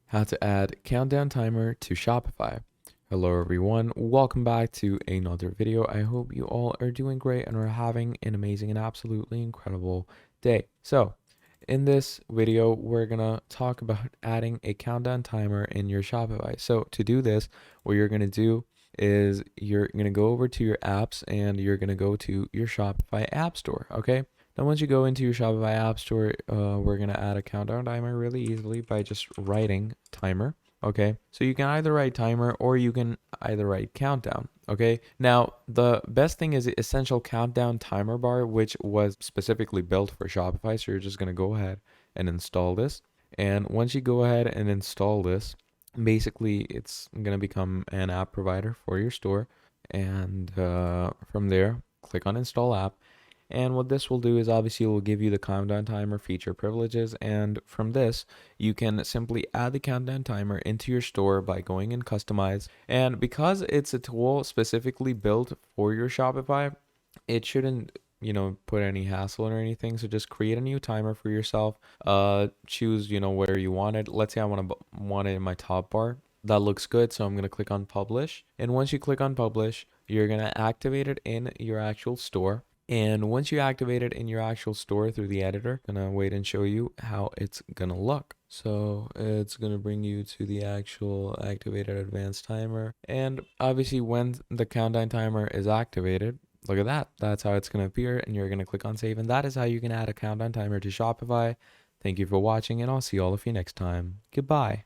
How to add countdown timer to Shopify. Hello everyone, welcome back to another video. I hope you all are doing great and are having an amazing and absolutely incredible day. So in this video, we're gonna talk about adding a countdown timer in your Shopify. So to do this, what you're gonna do is you're gonna go over to your apps and you're gonna go to your Shopify app store, okay? Now, once you go into your Shopify app store, we're gonna add a countdown timer really easily by just writing timer. Okay, so you can either write timer or you can either write countdown. Okay, now the best thing is the essential countdown timer bar, which was specifically built for Shopify. So you're just gonna go ahead and install this. And once you go ahead and install this, basically it's gonna become an app provider for your store. And from there, click on install app. And what this will do is obviously it will give you the countdown timer feature privileges. And from this, you can simply add the countdown timer into your store by going in customize. And because it's a tool specifically built for your Shopify, it shouldn't, put any hassle or anything. So just create a new timer for yourself. Choose, where you want it. Let's say I want it in my top bar. That looks good. So I'm going to click on publish. And once you click on publish, you're going to activate it in your actual store. And once you activate it in your actual store through the editor, I'm gonna wait and show you how it's gonna look. So it's gonna bring you to the actual activated advanced timer. And obviously when the countdown timer is activated, look at that. That's how it's gonna appear, and you're gonna click on save. And that is how you can add a countdown timer to Shopify. Thank you for watching, and I'll see all of you next time. Goodbye.